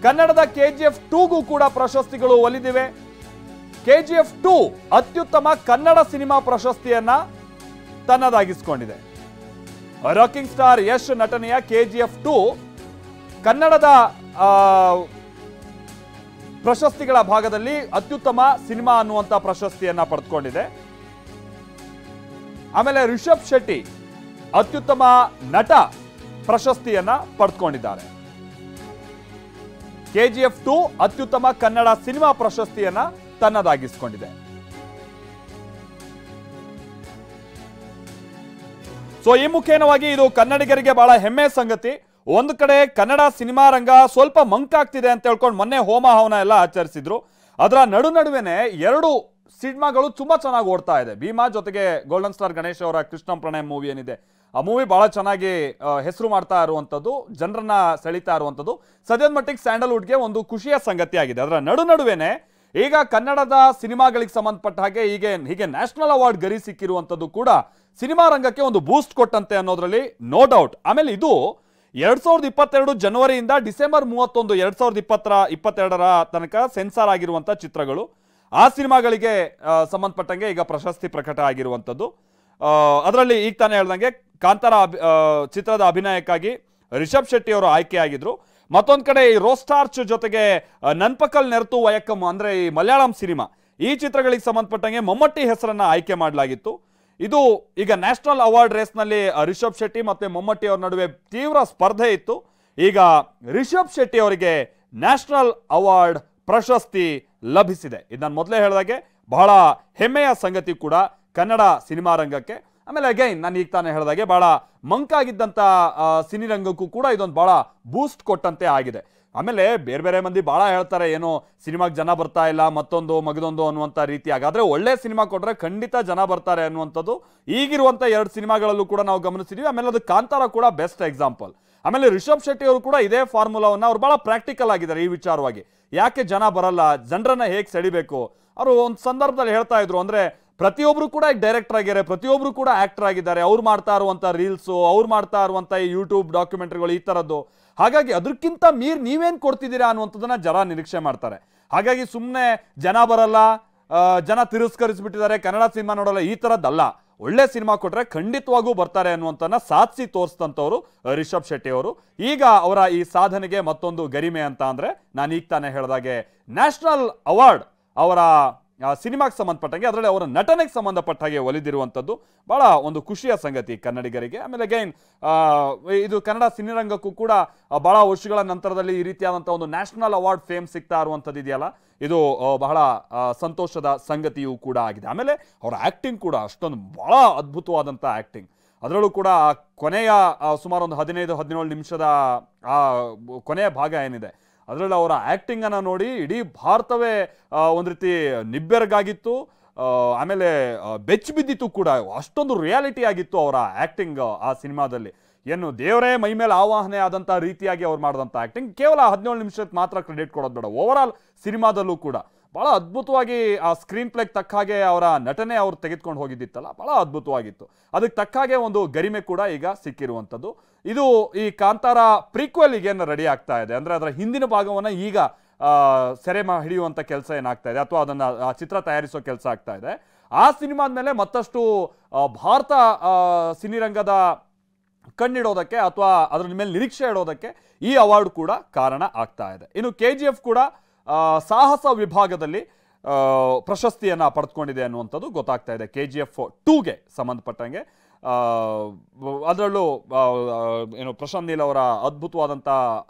ಕನ್ನಡದ KGF 2ಗೂ ಕೂಡ ಪ್ರಶಸ್ತಿಗಳು ಒಲಿದಿವೆ. KGF 2 ಅತ್ಯುತ್ತಮ ಕನ್ನಡ ಸಿನಿಮಾ ಪ್ರಶಸ್ತಿಯನ್ನ ತನ್ನದಾಗಿಸಿಕೊಂಡಿದೆ. ರಾಕಿಂಗ್ ಸ್ಟಾರ್ ಯಶ್ ನಟನೆಯ KGF 2 ಕನ್ನಡದ ಪ್ರಶಸ್ತಿಗಳ ಭಾಗದಲ್ಲಿ ಅತ್ಯುತ್ತಮ ಸಿನಿಮಾ ಅನ್ನುವಂತ ಪ್ರಶಸ್ತಿಯನ್ನ ಪಡೆದುಕೊಂಡಿದೆ. ಆಮೇಲೆ ರಿಷಬ್ ಶೆಟ್ಟಿ ಅತ್ಯುತ್ತಮ ನಟ ಪ್ರಶಸ್ತಿಯನ್ನ ಪಡೆದುಕೊಂಡಿದ್ದಾರೆ. KGF 2 ಅತ್ಯುತ್ತಮ ಕನ್ನಡ ಸಿನಿಮಾ ಪ್ರಶಸ್ತಿಯನ್ನ ತನ್ನದಾಗಿಸಿಕೊಂಡಿದೆ. ಸೊ ಈ ಮುಖೇನವಾಗಿ ಇದು ಕನ್ನಡಿಗರಿಗೆ ಬಹಳ ಹೆಮ್ಮೆ ಸಂಗತಿ. ಒಂದು ಕಡೆ ಕನ್ನಡ ಸಿನಿಮಾ ರಂಗ ಸ್ವಲ್ಪ ಮಂಕಾಗ್ತಿದೆ ಅಂತ ಹೇಳ್ಕೊಂಡು ಮೊನ್ನೆ ಹೋಮ ಹವನ ಎಲ್ಲ ಆಚರಿಸಿದ್ರು. ಅದರ ನಡುವೆನೆ ಎರಡು ಸಿನಿಮಾಗಳು ತುಂಬಾ ಚೆನ್ನಾಗಿ ಓಡ್ತಾ ಇದೆ. ಭೀಮಾ ಜೊತೆಗೆ ಗೋಲ್ಡನ್ ಸ್ಟಾರ್ ಗಣೇಶ್ ಅವರ ಕೃಷ್ಣ ಪ್ರಣಯ್ ಮೂವಿ ಏನಿದೆ, ಆ ಮೂವಿ ಬಹಳ ಚೆನ್ನಾಗಿ ಹೆಸರು ಮಾಡ್ತಾ ಇರುವಂಥದ್ದು, ಜನರನ್ನ ಸೆಳೀತಾ ಇರುವಂಥದ್ದು ಸದ್ಯದ ಮಟ್ಟಿಗೆ ಸ್ಯಾಂಡಲ್ವುಡ್ಗೆ ಒಂದು ಖುಷಿಯ ಸಂಗತಿ ಆಗಿದೆ. ಅದರ ನಡುವೆನೆ ಈಗ ಕನ್ನಡದ ಸಿನಿಮಾಗಳಿಗೆ ಸಂಬಂಧಪಟ್ಟ ಹಾಗೆ ಹೀಗೆ ನ್ಯಾಷನಲ್ ಅವಾರ್ಡ್ ಗರಿ ಸಿಕ್ಕಿರುವಂಥದ್ದು ಕೂಡ ಸಿನಿಮಾ ರಂಗಕ್ಕೆ ಒಂದು ಬೂಸ್ಟ್ ಕೊಟ್ಟಂತೆ ಅನ್ನೋದ್ರಲ್ಲಿ ನೋ ಡೌಟ್. ಆಮೇಲೆ ಇದು 2022 ಜನವರಿಯಿಂದ ಡಿಸೆಂಬರ್ 31, 2022 ತನಕ ಸೆನ್ಸಾರ್ ಆಗಿರುವಂಥ ಚಿತ್ರಗಳು. ಆ ಸಿನಿಮಾಗಳಿಗೆ ಸಂಬಂಧಪಟ್ಟಂಗೆ ಈಗ ಪ್ರಶಸ್ತಿ ಪ್ರಕಟ ಆಗಿರುವಂಥದ್ದು. ಅದರಲ್ಲಿ ಈಗ ತಾನೇ ಹೇಳ್ದಂಗೆ ಕಾಂತಾರ ಚಿತ್ರದ ಅಭಿನಯಕ್ಕಾಗಿ ರಿಷಬ್ ಶೆಟ್ಟಿ ಅವರು ಆಯ್ಕೆಯಾಗಿದ್ರು. ಮತ್ತೊಂದು ಕಡೆ ಈ ರೋಸ್ಟಾರ್ಚ್ ಜೊತೆಗೆ ನನ್ಪಕಲ್ ನೆರತು ವಯಕ್ಕಂ ಅಂದ್ರೆ ಈ ಮಲಯಾಳಂ ಸಿನಿಮಾ, ಈ ಚಿತ್ರಗಳಿಗೆ ಸಂಬಂಧಪಟ್ಟಂಗೆ ಮಮ್ಮಟ್ಟಿ ಹೆಸರನ್ನ ಆಯ್ಕೆ ಮಾಡಲಾಗಿತ್ತು. ಇದು ಈಗ ನ್ಯಾಷನಲ್ ಅವಾರ್ಡ್ ರೇಸ್ನಲ್ಲಿ ರಿಷಬ್ ಶೆಟ್ಟಿ ಮತ್ತೆ ಮಮ್ಮಟ್ಟಿ ಅವರ ನಡುವೆ ತೀವ್ರ ಸ್ಪರ್ಧೆ ಇತ್ತು. ಈಗ ರಿಷಬ್ ಶೆಟ್ಟಿ ಅವರಿಗೆ ನ್ಯಾಷನಲ್ ಅವಾರ್ಡ್ ಪ್ರಶಸ್ತಿ ಲಭಿಸಿದೆ. ಇದು ನಾನು ಮೊದಲೇ ಹೇಳಿದಾಗೆ ಬಹಳ ಹೆಮ್ಮೆಯ ಸಂಗತಿ ಕೂಡ ಕನ್ನಡ ಸಿನಿಮಾ ರಂಗಕ್ಕೆ. ಆಮೇಲೆ ಅಗೈನ್ ನಾನು ಈಗ ತಾನೇ ಹೇಳಿದಾಗೆ ಬಹಳ ಮಂಕಾಗಿದ್ದಂಥ ಸಿನಿರಂಗಕ್ಕೂ ಕೂಡ ಇದೊಂದು ಬಹಳ ಬೂಸ್ಟ್ ಕೊಟ್ಟಂತೆ ಆಗಿದೆ. ಆಮೇಲೆ ಬೇರೆ ಮಂದಿ ಬಹಳ ಹೇಳ್ತಾರೆ, ಏನೋ ಸಿನಿಮಾಗೆ ಜನ ಬರ್ತಾ ಇಲ್ಲ, ಮತ್ತೊಂದು ಮಗದೊಂದು ಅನ್ನುವಂಥ ರೀತಿ. ಹಾಗಾದ್ರೆ ಒಳ್ಳೆ ಸಿನಿಮಾ ಕೊಟ್ರೆ ಖಂಡಿತ ಜನ ಬರ್ತಾರೆ ಅನ್ನುವಂಥದ್ದು ಈಗಿರುವಂಥ 2 ಸಿನಿಮಾಗಳಲ್ಲೂ ಕೂಡ ನಾವು ಗಮನಿಸಿದ್ವಿ. ಆಮೇಲೆ ಅದು ಕಾಂತಾರ ಕೂಡ ಬೆಸ್ಟ್ ಎಕ್ಸಾಂಪಲ್. ಆಮೇಲೆ ರಿಷಬ್ ಶೆಟ್ಟಿ ಅವರು ಕೂಡ ಇದೇ ಫಾರ್ಮುಲಾವನ್ನ ಅವ್ರು ಬಹಳ ಪ್ರಾಕ್ಟಿಕಲ್ ಆಗಿದ್ದಾರೆ ಈ ವಿಚಾರವಾಗಿ. ಯಾಕೆ ಜನ ಬರಲ್ಲ, ಜನರನ್ನ ಹೇಗೆ ಸೆಳಿಬೇಕು, ಅವರು ಒಂದು ಸಂದರ್ಭದಲ್ಲಿ ಹೇಳ್ತಾ ಇದ್ರು. ಅಂದ್ರೆ ಪ್ರತಿಯೊಬ್ರು ಕೂಡ ಡೈರೆಕ್ಟರ್ ಆಗಿದ್ದಾರೆ, ಪ್ರತಿಯೊಬ್ರು ಕೂಡ ಆಕ್ಟರ್ ಆಗಿದ್ದಾರೆ, ಅವ್ರು ಮಾಡ್ತಾ ಇರುವಂತ ರೀಲ್ಸು, ಅವ್ರು ಮಾಡ್ತಾ ಇರುವಂತ ಯೂಟ್ಯೂಬ್ ಡಾಕ್ಯುಮೆಂಟ್ರಿಗಳು ಈ ತರದ್ದು. ಹಾಗಾಗಿ ಅದಕ್ಕಿಂತ ಮೀರ್ ನೀವೇನ್ ಕೊಡ್ತಿದ್ದೀರಾ ಅನ್ನುವಂಥದ್ದನ್ನ ಜನ ನಿರೀಕ್ಷೆ ಮಾಡ್ತಾರೆ. ಹಾಗಾಗಿ ಸುಮ್ಮನೆ ಜನ ಬರಲ್ಲ, ಜನ ತಿರಸ್ಕರಿಸ್ಬಿಟ್ಟಿದ್ದಾರೆ, ಕನ್ನಡ ಸಿನಿಮಾ ನೋಡಲ್ಲ, ಈ ತರದ್ದಲ್ಲ. ಒಳ್ಳೆ ಸಿನಿಮಾ ಕೊಟ್ರೆ ಖಂಡಿತವಾಗೂ ಬರ್ತಾರೆ ಅನ್ನುವಂಥನ್ನ ಸಾಧಿಸಿ ತೋರಿಸ್ತಂಥವ್ರು ರಿಷಬ್ ಶೆಟ್ಟಿ ಅವರು. ಈಗ ಅವರ ಈ ಸಾಧನೆಗೆ ಮತ್ತೊಂದು ಗರಿಮೆ ಅಂತ ಅಂದ್ರೆ ನಾನು ಈಗ ತಾನೇ ಹೇಳಿದಾಗೆ ನ್ಯಾಷನಲ್ ಅವಾರ್ಡ್ ಅವರ ಸಿನಿಮಾಗೆ ಸಂಬಂಧಪಟ್ಟಂಗೆ, ಅದರಲ್ಲಿ ಅವರ ನಟನೆಗೆ ಸಂಬಂಧಪಟ್ಟ ಹಾಗೆ ಒಲಿದಿರುವಂಥದ್ದು ಬಹಳ ಒಂದು ಖುಷಿಯ ಸಂಗತಿ ಕನ್ನಡಿಗರಿಗೆ. ಆಮೇಲೆ ಅಗೈನ್ ಇದು ಕನ್ನಡ ಸಿನಿರಂಗಕ್ಕೂ ಕೂಡ ಬಹಳ ವರ್ಷಗಳ ನಂತರದಲ್ಲಿ ಈ ರೀತಿಯಾದಂಥ ಒಂದು ನ್ಯಾಷನಲ್ ಅವಾರ್ಡ್ ಫೇಮ್ ಸಿಗ್ತಾ ಇರುವಂಥದ್ದು ಇದೆಯಲ್ಲ, ಇದು ಬಹಳ ಸಂತೋಷದ ಸಂಗತಿಯೂ ಕೂಡ ಆಗಿದೆ. ಆಮೇಲೆ ಅವರ ಆಕ್ಟಿಂಗ್ ಕೂಡ ಅಷ್ಟೊಂದು ಬಹಳ ಅದ್ಭುತವಾದಂಥ ಆಕ್ಟಿಂಗ್. ಅದರಲ್ಲೂ ಕೂಡ ಕೊನೆಯ ಸುಮಾರು ಒಂದು 15-17 ನಿಮಿಷದ ಆ ಕೊನೆಯ ಭಾಗ ಏನಿದೆ, ಅದರಲ್ಲಿ ಅವರ ಆಕ್ಟಿಂಗ್ ಅನ್ನ ನೋಡಿ ಇಡೀ ಭಾರತವೇ ಒಂದು ರೀತಿ ನಿಬ್ಬೆರಗಾಗಿತ್ತು. ಆಮೇಲೆ ಬೆಚ್ಚ ಬಿದ್ದಿತ್ತು ಕೂಡ. ಅಷ್ಟೊಂದು ರಿಯಾಲಿಟಿ ಆಗಿತ್ತು ಅವರ ಆಕ್ಟಿಂಗ್ ಆ ಸಿನಿಮಾದಲ್ಲಿ. ಏನು ದೇವರೇ ಮೈ ಮೇಲೆ ಆವಾಹನೆ ಆದಂಥ ರೀತಿಯಾಗಿ ಅವ್ರು ಮಾಡಿದಂಥ ಆಕ್ಟಿಂಗ್. ಕೇವಲ 17 ನಿಮಿಷಕ್ಕೆ ಮಾತ್ರ ಕ್ರೆಡಿಟ್ ಕೊಡೋದು ಬೇಡ, ಓವರ್ ಆಲ್ ಸಿನಿಮಾದಲ್ಲೂ ಕೂಡ ಬಹಳ ಅದ್ಭುತವಾಗಿ ಆ ಸ್ಕ್ರೀನ್ ಪ್ಲೇಗೆ ತಕ್ಕ ಹಾಗೆ ಅವರ ನಟನೆ ಅವ್ರು ತೆಗೆದುಕೊಂಡು ಹೋಗಿದ್ದಿತ್ತಲ್ಲ, ಬಹಳ ಅದ್ಭುತವಾಗಿತ್ತು. ಅದಕ್ಕೆ ತಕ್ಕ ಹಾಗೆ ಒಂದು ಗರಿಮೆ ಕೂಡ ಈಗ ಸಿಕ್ಕಿರುವಂಥದ್ದು. ಇದು ಈ ಕಾಂತಾರ ಪ್ರೀಕ್ವೆಲ್ ಈಗೇನು ರೆಡಿ ಆಗ್ತಾ ಇದೆ ಅಂದ್ರೆ ಅದರ ಹಿಂದಿನ ಭಾಗವನ್ನ ಈಗ ಸೆರೆ ಹಿಡಿಯುವಂಥ ಕೆಲಸ ಏನಾಗ್ತಾ ಇದೆ, ಅಥವಾ ಅದನ್ನ ಚಿತ್ರ ತಯಾರಿಸೋ ಕೆಲಸ ಆಗ್ತಾ ಇದೆ. ಆ ಸಿನಿಮಾದ ಮೇಲೆ ಮತ್ತಷ್ಟು ಭಾರತ ಸಿನಿರಂಗದ ಕಣ್ಣಿಡೋದಕ್ಕೆ ಅಥವಾ ಅದರ ಮೇಲೆ ನಿರೀಕ್ಷೆ ಇಡೋದಕ್ಕೆ ಈ ಅವಾರ್ಡ್ ಕೂಡ ಕಾರಣ ಆಗ್ತಾ ಇದೆ. ಇನ್ನು KGF ಕೂಡ ಸಾಹಸ ವಿಭಾಗದಲ್ಲಿ ಪ್ರಶಸ್ತಿಯನ್ನ ಪಡೆದುಕೊಂಡಿದೆ ಅನ್ನುವಂಥದ್ದು ಗೊತ್ತಾಗ್ತಾ ಇದೆ. KGF 2ಗೆ ಸಂಬಂಧಪಟ್ಟಂಗೆ ಅದರಲ್ಲೂ ಏನು ಪ್ರಶಾಂತ್ ನೀಲ್ ಅವರ ಅದ್ಭುತವಾದಂಥ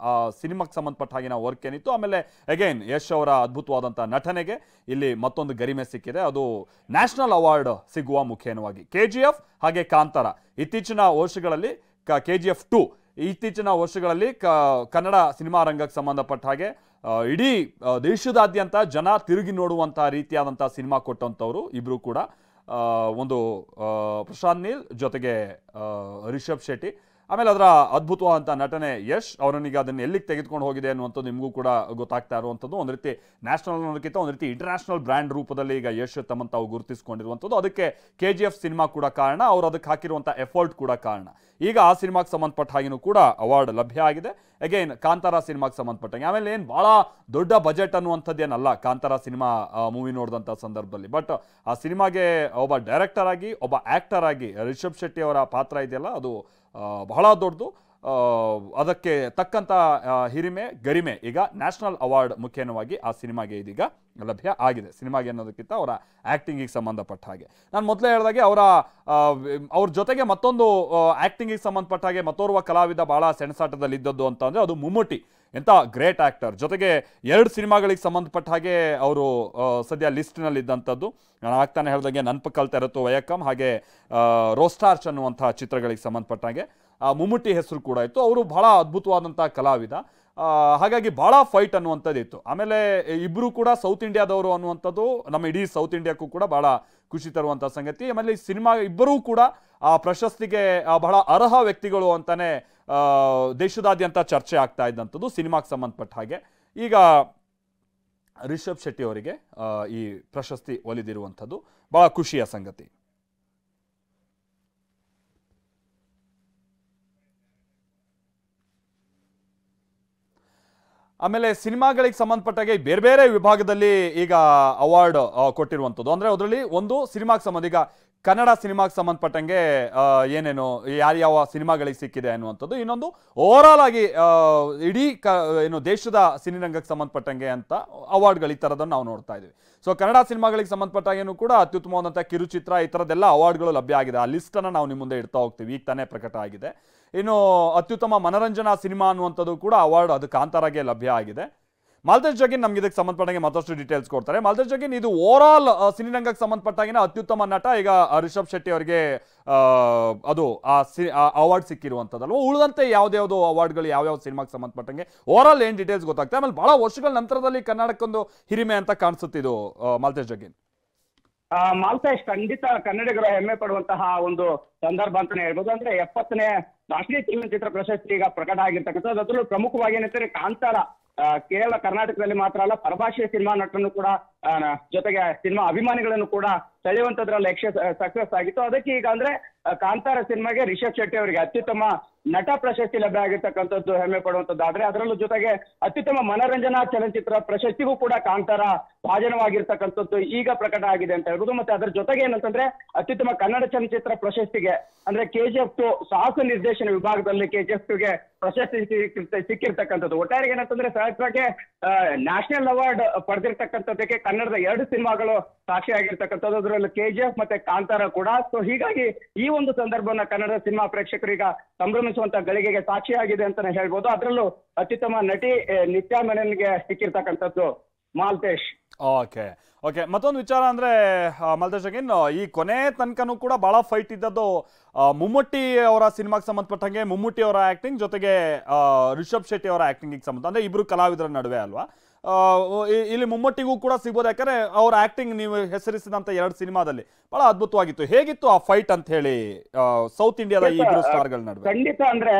ಸಿನಿಮಾಕ್ಕೆ ಸಂಬಂಧಪಟ್ಟ ಹಾಗಿನ ವರ್ಕ್ ಏನಿತ್ತು. ಆಮೇಲೆ ಅಗೈನ್ ಯಶ್ ಅವರ ಅದ್ಭುತವಾದಂಥ ನಟನೆಗೆ ಇಲ್ಲಿ ಮತ್ತೊಂದು ಗರಿಮೆ ಸಿಕ್ಕಿದೆ, ಅದು ನ್ಯಾಷನಲ್ ಅವಾರ್ಡ್ ಸಿಗುವ ಮುಖೇನವಾಗಿ. KGF ಹಾಗೆ ಕಾಂತಾರ ಇತ್ತೀಚಿನ ವರ್ಷಗಳಲ್ಲಿ KGF 2 ಇತ್ತೀಚಿನ ವರ್ಷಗಳಲ್ಲಿ ಕನ್ನಡ ಸಿನಿಮಾ ರಂಗಕ್ಕೆ ಸಂಬಂಧಪಟ್ಟ ಹಾಗೆ ಇಡೀ ದೇಶದಾದ್ಯಂತ ಜನ ತಿರುಗಿ ನೋಡುವಂಥ ರೀತಿಯಾದಂಥ ಸಿನಿಮಾ ಕೊಟ್ಟಂಥವ್ರು ಇಬ್ರು ಕೂಡ. ಒಂದು ಪ್ರಶಾಂತ್ ನೀಲ್ ಜೊತೆಗೆ ರಿಷಬ್ ಶೆಟ್ಟಿ. ಆಮೇಲೆ ಅದರ ಅದ್ಭುತವಾದಂಥ ನಟನೆ ಯಶ್ ಅವರನ್ನೀಗ ಅದನ್ನು ಎಲ್ಲಿಗೆ ತೆಗೆದುಕೊಂಡು ಹೋಗಿದೆ ಅನ್ನುವಂಥದ್ದು ನಿಮಗೂ ಕೂಡ ಗೊತ್ತಾಗ್ತಾ ಇರುವಂಥದ್ದು. ಒಂದು ರೀತಿ ನ್ಯಾಷನಲ್ ಅನ್ನೋದಕ್ಕಿಂತ ಒಂದು ರೀತಿ ಇಂಟರ್ನ್ಯಾಷನಲ್ ಬ್ರ್ಯಾಂಡ್ ರೂಪದಲ್ಲಿ ಈಗ ಯಶ್ ತಮ್ಮನ್ನು ತಾವು ಗುರುತಿಸಿಕೊಂಡಿರುವಂಥದ್ದು. ಅದಕ್ಕೆ KGF ಸಿನಿಮಾ ಕೂಡ ಕಾರಣ, ಅವರು ಅದಕ್ಕೆ ಹಾಕಿರುವಂಥ ಎಫರ್ಟ್ ಕೂಡ ಕಾರಣ. ಈಗ ಆ ಸಿನಿಮಾಗೆ ಸಂಬಂಧಪಟ್ಟ ಹಾಗೆಯೂ ಕೂಡ ಅವಾರ್ಡ್ ಲಭ್ಯ ಆಗಿದೆ. ಅಗೈನ್ ಕಾಂತಾರ ಸಿನಿಮಾಗೆ ಸಂಬಂಧಪಟ್ಟಂಗೆ ಆಮೇಲೆ ಏನು ಭಾಳ ದೊಡ್ಡ ಬಜೆಟ್ ಅನ್ನುವಂಥದ್ದೇನಲ್ಲ ಕಾಂತಾರ ಸಿನಿಮಾ ಮೂವಿ ನೋಡಿದಂಥ ಸಂದರ್ಭದಲ್ಲಿ. ಬಟ್ ಆ ಸಿನಿಮಾಗೆ ಒಬ್ಬ ಡೈರೆಕ್ಟರ್ ಆಗಿ ಒಬ್ಬ ಆ್ಯಕ್ಟರ್ ಆಗಿ ರಿಷಬ್ ಶೆಟ್ಟಿ ಅವರ ಪಾತ್ರ ಇದೆಯಲ್ಲ, ಅದು ಬಹಳ ದೊಡ್ಡದು. ಅದಕ್ಕೆ ತಕ್ಕಂಥ ಹಿರಿಮೆ ಗರಿಮೆ ಈಗ ನ್ಯಾಷನಲ್ ಅವಾರ್ಡ್ ಮುಖೇನವಾಗಿ ಆ ಸಿನಿಮಾಗೆ ಇದೀಗ ಲಭ್ಯ ಆಗಿದೆ. ಸಿನಿಮಾಗೆ ಅನ್ನೋದಕ್ಕಿಂತ ಅವರ ಆ್ಯಕ್ಟಿಂಗಿಗೆ ಸಂಬಂಧಪಟ್ಟ ಹಾಗೆ ನಾನು ಮೊದಲೇ ಹೇಳಿದಾಗೆ ಅವ್ರ ಜೊತೆಗೆ ಮತ್ತೊಂದು ಆ್ಯಕ್ಟಿಂಗಿಗೆ ಸಂಬಂಧಪಟ್ಟ ಹಾಗೆ ಮತ್ತೋರ್ವ ಕಲಾವಿದ ಭಾಳ ಸೆಣಸಾಟದಲ್ಲಿ ಇದ್ದದ್ದು ಅಂತ ಅಂದರೆ ಅದು ಮಮ್ಮೂಟಿ. ಎಂಥ ಗ್ರೇಟ್ ಆ್ಯಕ್ಟರ್. ಜೊತೆಗೆ 2 ಸಿನಿಮಾಗಳಿಗೆ ಸಂಬಂಧಪಟ್ಟ ಹಾಗೆ ಅವರು ಸದ್ಯ ಲಿಸ್ಟ್ನಲ್ಲಿ ಇದ್ದಂಥದ್ದು. ನಾನು ಆಗ್ತಾನೆ ಹೇಳಿದಾಗೆ ನನ್ಪ ಕಲ್ತಿರತ್ತು ವಯಕ್ಕಂ ಹಾಗೆ ರೋಸ್ಟಾರ್ಚ್ ಅನ್ನುವಂಥ ಚಿತ್ರಗಳಿಗೆ ಸಂಬಂಧಪಟ್ಟ ಹಾಗೆ ಮಮ್ಮೂಟಿ ಹೆಸರು ಕೂಡ ಇತ್ತು. ಅವರು ಬಹಳ ಅದ್ಭುತವಾದಂಥ ಕಲಾವಿದ. ಹಾಗಾಗಿ ಭಾಳ ಫೈಟ್ ಅನ್ನುವಂಥದ್ದು ಇತ್ತು. ಆಮೇಲೆ ಇಬ್ಬರು ಕೂಡ ಸೌತ್ ಇಂಡಿಯಾದವರು ಅನ್ನುವಂಥದ್ದು ನಮ್ಮ ಇಡೀ ಸೌತ್ ಇಂಡಿಯಾಕ್ಕೂ ಕೂಡ ಭಾಳ ಖುಷಿ ತರುವಂಥ ಸಂಗತಿ. ಆಮೇಲೆ ಈ ಸಿನಿಮಾ ಇಬ್ಬರೂ ಕೂಡ ಆ ಪ್ರಶಸ್ತಿಗೆ ಬಹಳ ಅರ್ಹ ವ್ಯಕ್ತಿಗಳು ಅಂತಾನೆ ದೇಶದಾದ್ಯಂತ ಚರ್ಚೆ ಆಗ್ತಾ ಇದ್ದಂಥದ್ದು ಸಿನಿಮಾಗೆ ಸಂಬಂಧಪಟ್ಟ ಹಾಗೆ. ಈಗ ರಿಷಬ್ ಶೆಟ್ಟಿ ಅವರಿಗೆ ಈ ಪ್ರಶಸ್ತಿ ಒಲಿದಿರುವಂಥದ್ದು ಬಹಳ ಖುಷಿಯ ಸಂಗತಿ. ಆಮೇಲೆ ಸಿನಿಮಾಗಳಿಗೆ ಸಂಬಂಧಪಟ್ಟಾಗೆ ಬೇರೆ ಬೇರೆ ವಿಭಾಗದಲ್ಲಿ ಈಗ ಅವಾರ್ಡ್ ಕೊಟ್ಟಿರುವಂಥದ್ದು. ಅಂದರೆ ಅದರಲ್ಲಿ ಒಂದು ಸಿನಿಮಾಗೆ ಸಂಬಂಧ, ಈಗ ಕನ್ನಡ ಸಿನಿಮಾಗೆ ಸಂಬಂಧಪಟ್ಟಂಗೆ ಏನೇನು ಯಾರ್ಯಾವ ಸಿನಿಮಾಗಳಿಗೆ ಸಿಕ್ಕಿದೆ ಅನ್ನುವಂಥದ್ದು. ಇನ್ನೊಂದು ಓವರಾಲ್ ಆಗಿ ಇಡೀ ಏನು ದೇಶದ ಸಿನಿರಂಗಕ್ಕೆ ಸಂಬಂಧಪಟ್ಟಂಗೆ ಅಂತ ಅವಾರ್ಡ್ಗಳು ಈ ಥರದನ್ನು ನಾವು ನೋಡ್ತಾ ಇದ್ದೀವಿ. ಸೊ ಕನ್ನಡ ಸಿನಿಮಾಗಳಿಗೆ ಸಂಬಂಧಪಟ್ಟಾಗೇನು ಕೂಡ ಅತ್ಯುತ್ತಮವಾದಂಥ ಕಿರುಚಿತ್ರ ಈ ಥರದ್ದೆಲ್ಲ ಅವಾರ್ಡ್ಗಳು ಲಭ್ಯ ಆಗಿದೆ. ಆ ಲಿಸ್ಟನ್ನು ನಾವು ನಿಮ್ಮ ಮುಂದೆ ಇಡ್ತಾ ಹೋಗ್ತೀವಿ. ಈಗ ತಾನೇ ಪ್ರಕಟ ಆಗಿದೆ. ಇನ್ನು ಅತ್ಯುತ್ತಮ ಮನರಂಜನಾ ಸಿನಿಮಾ ಅನ್ನುವಂಥದ್ದು ಕೂಡ ಅವಾರ್ಡ್ ಅದು ಕಾಂತಾರಾಗೆ ಲಭ್ಯ ಆಗಿದೆ. ಮಾಲ್ತೇಶ್ ಜಗಿನ್ ನಮ್ಗೆ ಇದಕ್ಕೆ ಸಂಬಂಧಪಟ್ಟಂಗೆ ಮತ್ತಷ್ಟು ಡೀಟೇಲ್ಸ್ ಕೊಡ್ತಾರೆ. ಮಾಲ್ತೇಶ್ ಜಗಿನ್, ಇದು ಓವರಾಲ್ ಸಿನಿರಂಗಕ್ಕೆ ಸಂಬಂಧಪಟ್ಟಾಗಿನ ಅತ್ಯುತ್ತಮ ನಟ ಈಗ ರಿಷಬ್ ಶೆಟ್ಟಿ ಅವರಿಗೆ ಅದು ಆ ಅವಾರ್ಡ್ ಸಿಕ್ಕಿರುವಂಥದ್ದಲ್ವ? ಉಳಿದಂತೆ ಯಾವ್ದ್ಯಾವ್ದು ಅವಾರ್ಡ್ಗಳು ಯಾವ್ಯಾವ ಸಿನಿಮಾಗೆ ಸಂಬಂಧಪಟ್ಟಂಗೆ ಓವರಾಲ್ ಏನು ಡೀಟೇಲ್ಸ್ ಗೊತ್ತಾಗ್ತದೆ? ಆಮೇಲೆ ಬಹಳ ವರ್ಷಗಳ ನಂತರದಲ್ಲಿ ಕನ್ನಡಕ್ಕೊಂದು ಹಿರಿಮೆ ಅಂತ ಕಾಣಿಸುತ್ತಿದ್ದು ಮಾಲ್ತೇಶ್ ಜಗಿನ್. ಮಾಲ್ತೇಶ್, ಖಂಡಿತ ಕನ್ನಡಿಗರು ಹೆಮ್ಮೆ ಪಡುವಂತಹ ಒಂದು ಸಂದರ್ಭ ಅಂತಾನೆ ಹೇಳ್ಬೋದು. ಅಂದ್ರೆ 70ನೇ ರಾಷ್ಟ್ರೀಯ ಚಲನಚಿತ್ರ ಪ್ರಶಸ್ತಿ ಈಗ ಪ್ರಕಟ ಆಗಿರ್ತಕ್ಕಂಥದ್ದು. ಅದರಲ್ಲೂ ಪ್ರಮುಖವಾಗಿ ಏನಂತಾರೆ, ಕಾಂತಾರ ಕೇವಲ ಕರ್ನಾಟಕದಲ್ಲಿ ಮಾತ್ರ ಅಲ್ಲ, ಪರಭಾಷೆಯ ಸಿನಿಮಾ ನಟರನ್ನು ಕೂಡ ಜೊತೆಗೆ ಸಿನಿಮಾ ಅಭಿಮಾನಿಗಳನ್ನು ಕೂಡ ಸೆಳೆಯುವಂತದ್ರಲ್ಲಿ ಸಕ್ಸಸ್ ಆಗಿತ್ತು. ಅದಕ್ಕೆ ಈಗ ಅಂದ್ರೆ ಕಾಂತಾರ ಸಿನಿಮಾಗೆ ರಿಷಬ್ ಶೆಟ್ಟಿ ಅವರಿಗೆ ಅತ್ಯುತ್ತಮ ನಟ ಪ್ರಶಸ್ತಿ ಲಭ್ಯ ಆಗಿರ್ತಕ್ಕಂಥದ್ದು ಹೆಮ್ಮೆ ಪಡುವಂತದ್ದಾದ್ರೆ, ಅದರಲ್ಲೂ ಜೊತೆಗೆ ಅತ್ಯುತ್ತಮ ಮನರಂಜನಾ ಚಲನಚಿತ್ರ ಪ್ರಶಸ್ತಿಗೂ ಕೂಡ ಕಾಂತಾರ ಭಾಜನವಾಗಿರ್ತಕ್ಕಂಥದ್ದು ಈಗ ಪ್ರಕಟ ಆಗಿದೆ ಅಂತ ಹೇಳ್ಬೋದು. ಮತ್ತೆ ಅದರ ಜೊತೆಗೆ ಏನಂತಂದ್ರೆ ಅತ್ಯುತ್ತಮ ಕನ್ನಡ ಚಲನಚಿತ್ರ ಪ್ರಶಸ್ತಿಗೆ ಅಂದ್ರೆ KGF 2 ಸಾಹಸ ನಿರ್ದೇಶನ ವಿಭಾಗದಲ್ಲಿ KGF 2ಗೆ ಪ್ರಶಸ್ತಿ ಸಿಕ್ಕಿರ್ತಕ್ಕಂಥದ್ದು. ಒಟ್ಟಾರೆ ಏನಂತಂದ್ರೆ ಸಹಜವಾಗಿ ನ್ಯಾಷನಲ್ ಅವಾರ್ಡ್ ಪಡೆದಿರ್ತಕ್ಕಂಥದ್ದಕ್ಕೆ ಕನ್ನಡದ 2 ಸಿನಿಮಾಗಳು ಸಾಕ್ಷಿಯಾಗಿರ್ತಕ್ಕಂಥದ್ದು, ಅದರಲ್ಲಿ KGF ಮತ್ತೆ ಕಾಂತಾರ ಕೂಡ. ಸೊ ಹೀಗಾಗಿ ಈ ಒಂದು ಸಂದರ್ಭವನ್ನ ಕನ್ನಡ ಸಿನಿಮಾ ಪ್ರೇಕ್ಷಕರೀಗ ಸಂಭ್ರಮಿಸುವಂತ ಗಳಿಗೆಗೆ ಸಾಕ್ಷಿಯಾಗಿದೆ ಅಂತಾನೆ ಹೇಳ್ಬೋದು. ಅದರಲ್ಲೂ ಅತ್ಯುತ್ತಮ ನಟಿ ನಿತ್ಯಾ ಮೆನನ್ಗೆ ಸಿಕ್ಕಿರ್ತಕ್ಕಂಥದ್ದು ಮಾಲ್ತೇಶ್. ಓಕೆ ಓಕೆ ಮತ್ತೊಂದು ವಿಚಾರ ಅಂದರೆ ಮಾಲ್ತೇಶ್ ಜಗಿನ್, ಈ ಕೊನೆ ತನಕನೂ ಕೂಡ ಭಾಳ ಫೈಟ್ ಇದ್ದದ್ದು ಮಮ್ಮೂಟಿ ಅವರ ಸಿನಿಮಾಗೆ ಸಂಬಂಧಪಟ್ಟಂಗೆ ಮಮ್ಮೂಟಿ ಅವರ ಆ್ಯಕ್ಟಿಂಗ್ ಜೊತೆಗೆ ರಿಷಬ್ ಶೆಟ್ಟಿ ಅವರ ಆ್ಯಕ್ಟಿಂಗಿಗೆ ಸಂಬಂಧ, ಅಂದರೆ ಇಬ್ಬರು ಕಲಾವಿದರ ನಡುವೆ ಅಲ್ವಾ? ಇಲ್ಲಿ ಮಮ್ಮೂಟಿಗೂ ಕೂಡ ಸಿಗ್ಬೋದು, ಯಾಕಂದರೆ ಅವ್ರ ಆ್ಯಕ್ಟಿಂಗ್ ನೀವು ಹೆಸರಿಸಿದಂಥ 2 ಸಿನಿಮಾದಲ್ಲಿ ಭಾಳ ಅದ್ಭುತವಾಗಿತ್ತು. ಹೇಗಿತ್ತು ಆ ಫೈಟ್ ಅಂತ ಹೇಳಿ ಸೌತ್ ಇಂಡಿಯಾದ ಈ ಇಬ್ಬರು ಸ್ಟಾರ್ಗಳ ನಡುವೆ? ಖಂಡಿತ ಅಂದ್ರೆ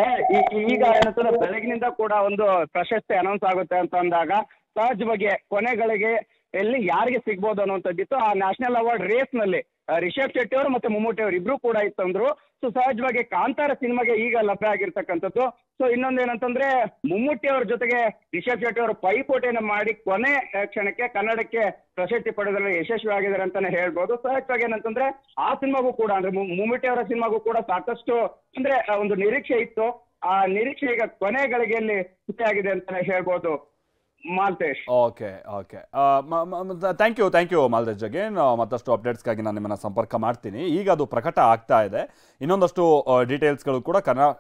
ಈಗ ಏನಂತಂದ್ರೆ ಬೆಳಗಿನಿಂದ ಕೂಡ ಒಂದು ಪ್ರಶಸ್ತಿ ಅನೌನ್ಸ್ ಆಗುತ್ತೆ ಅಂತ ಅಂದಾಗ ಸಹಜವಾಗಿ ಕೊನೆಗಳಿಗೆ ಎಲ್ಲಿ ಯಾರಿಗೆ ಸಿಗ್ಬೋದು ಅನ್ನುವಂಥದ್ದಿತ್ತು. ಆ ನ್ಯಾಷನಲ್ ಅವಾರ್ಡ್ ರೇಸ್ ನಲ್ಲಿ ರಿಷಬ್ ಶೆಟ್ಟಿ ಅವರು ಮತ್ತೆ ಮಮ್ಮೂಟಿ ಅವರು ಇಬ್ರು ಕೂಡ ಇತ್ತಂದ್ರು. ಸೊ ಸಹಜವಾಗಿ ಕಾಂತಾರ ಸಿನಿಮಾಗೆ ಈಗ ಲಭ್ಯ ಆಗಿರ್ತಕ್ಕಂಥದ್ದು. ಸೊ ಇನ್ನೊಂದೇನಂತಂದ್ರೆ ಮಮ್ಮೂಟಿ ಅವರ ಜೊತೆಗೆ ರಿಷಬ್ ಶೆಟ್ಟಿ ಅವರು ಪೈಪೋಟಿಯನ್ನ ಮಾಡಿ ಕೊನೆ ಕ್ಷಣಕ್ಕೆ ಕನ್ನಡಕ್ಕೆ ಪ್ರಶಸ್ತಿ ಪಡೆದಲ್ಲಿ ಯಶಸ್ವಿ ಆಗಿದ್ದಾರೆ ಅಂತಾನೆ ಹೇಳ್ಬೋದು. ಸಹಜವಾಗಿ ಏನಂತಂದ್ರೆ ಆ ಸಿನಿಮಾಗೂ ಕೂಡ ಅಂದ್ರೆ ಮಮ್ಮೂಟಿ ಅವರ ಸಿನಿಮಾಗೂ ಕೂಡ ಸಾಕಷ್ಟು ಅಂದ್ರೆ ಒಂದು ನಿರೀಕ್ಷೆ ಇತ್ತು. ಆ ನಿರೀಕ್ಷೆ ಈಗ ಕೊನೆ ಗಳಿಗೆಯಲ್ಲಿ ಆಗಿದೆ ಅಂತಾನೆ ಹೇಳ್ಬೋದು Maltesh. Okay okay thank you Maltesh Jagin. ಮತ್ತಷ್ಟು ಅಪ್ಡೇಟ್ಸ್ಗಾಗಿ ನಾನು ನಿಮ್ಮನ್ನು ಸಂಪರ್ಕ ಮಾಡ್ತೀನಿ. ಈಗ ಅದು ಪ್ರಕಟ ಆಗ್ತಾ ಇದೆ. ಇನ್ನೊಂದಷ್ಟು ಡೀಟೇಲ್ಸ್ಗಳು ಕೂಡ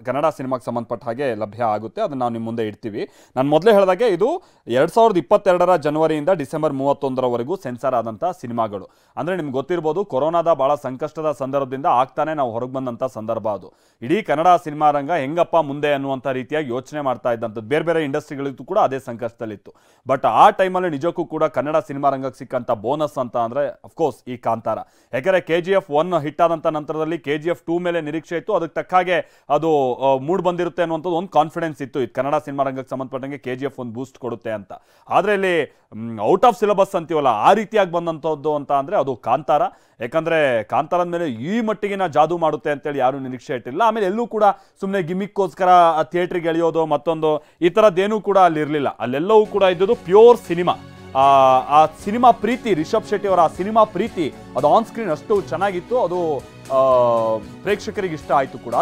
ಕನ್ನಡ ಸಿನಿಮಾಗೆ ಸಂಬಂಧಪಟ್ಟ ಹಾಗೆ ಲಭ್ಯ ಆಗುತ್ತೆ. ಅದನ್ನು ನಾವು ನಿಮ್ಮ ಮುಂದೆ ಇಡ್ತೀವಿ. ನಾನು ಮೊದಲೇ ಹೇಳಿದಾಗೆ ಇದು 2022 ಜನವರಿಯಿಂದ ಡಿಸೆಂಬರ್ 31ರವರೆಗೂ ಸೆನ್ಸಾರ್ ಆದಂಥ ಸಿನಿಮಾಗಳು. ಅಂದರೆ ನಿಮ್ಗೆ ಗೊತ್ತಿರ್ಬೋದು, ಕೊರೋನಾದ ಭಾಳ ಸಂಕಷ್ಟದ ಸಂದರ್ಭದಿಂದ ಆಗ್ತಾನೆ ನಾವು ಹೊರಗೆ ಬಂದಂಥ ಸಂದರ್ಭ ಅದು. ಇಡೀ ಕನ್ನಡ ಸಿನಿಮಾ ರಂಗ ಹೆಂಗಪ್ಪ ಮುಂದೆ ಅನ್ನುವಂಥ ರೀತಿಯಾಗಿ ಯೋಚನೆ ಮಾಡ್ತಾ ಇದ್ದಂಥದ್ದು. ಬೇರೆ ಬೇರೆ ಇಂಡಸ್ಟ್ರಿಗಳಿಗೂ ಕೂಡ ಅದೇ ಸಂಕಷ್ಟದಲ್ಲಿತ್ತು. ಬಟ್ ಆ ಟೈಮಲ್ಲಿ ನಿಜಕ್ಕೂ ಕೂಡ ಕನ್ನಡ ಸಿನಿಮಾ ರಂಗಕ್ಕೆ ಸಿಕ್ಕಂಥ ಬೋನಸ್ ಅಂತ ಅಂದರೆ ಅಫ್ಕೋರ್ಸ್ ಈ ಕಾಂತಾರ. ಯಾಕಂದರೆ KGF 1 ಹಿಟ್ ಆದಂಥ ನಂತರದಲ್ಲಿ KGF 2 ಮೇಲೆ ನಿರೀಕ್ಷೆ ಇತ್ತು, ಅದಕ್ಕೆ ತಕ್ಕ ಹಾಗೆ ಅದು ಮೂಡ್ ಬಂದಿರುತ್ತೆ ಅನ್ನುವಂಥದ್ದು ಒಂದು ಕಾನ್ಫಿಡೆನ್ಸ್ ಇತ್ತು. ಇದು ಕನ್ನಡ ಸಿನಿಮಾ ರಂಗಕ್ಕೆ ಸಂಬಂಧಪಟ್ಟಂಗೆ KGF ಒಂದು ಬೂಸ್ಟ್ ಕೊಡುತ್ತೆ ಅಂತ. ಆದರೆ ಇಲ್ಲಿ ಔಟ್ ಆಫ್ ಸಿಲೆಬಸ್ ಅಂತೀವಲ್ಲ, ಆ ರೀತಿಯಾಗಿ ಬಂದಂಥದ್ದು ಅಂತ ಅಂದರೆ ಅದು ಕಾಂತಾರ. ಯಾಕಂದರೆ ಕಾಂತಾರದ ಮೇಲೆ ಈ ಮಟ್ಟಿಗಿನ ಜಾದೂ ಮಾಡುತ್ತೆ ಅಂತೇಳಿ ಯಾರೂ ನಿರೀಕ್ಷೆ ಇಟ್ಟಿಲ್ಲ. ಆಮೇಲೆ ಎಲ್ಲೂ ಕೂಡ ಸುಮ್ಮನೆ ಗಿಮಿಕ್ಕೋಸ್ಕರ ಥಿಯೇಟ್ರಿಗೆ ಎಳೆಯೋದು ಮತ್ತೊಂದು ಈ ಥರದ್ದೇನೂ ಕೂಡ ಅಲ್ಲಿರಲಿಲ್ಲ. ಅಲ್ಲೆಲ್ಲವೂ ಕೂಡ ಇದ್ದದ್ದು ಪ್ಯೂರ್ ಸಿನಿಮಾ. ಆ ಸಿನಿಮಾ ಪ್ರೀತಿ, ರಿಷಬ್ ಶೆಟ್ಟಿ ಅವರ ಆ ಸಿನಿಮಾ ಪ್ರೀತಿ ಅದು ಆನ್ ಸ್ಕ್ರೀನ್ ಅಷ್ಟು ಚೆನ್ನಾಗಿತ್ತು, ಅದು ಪ್ರೇಕ್ಷಕರಿಗೆ ಇಷ್ಟ ಆಯಿತು ಕೂಡ.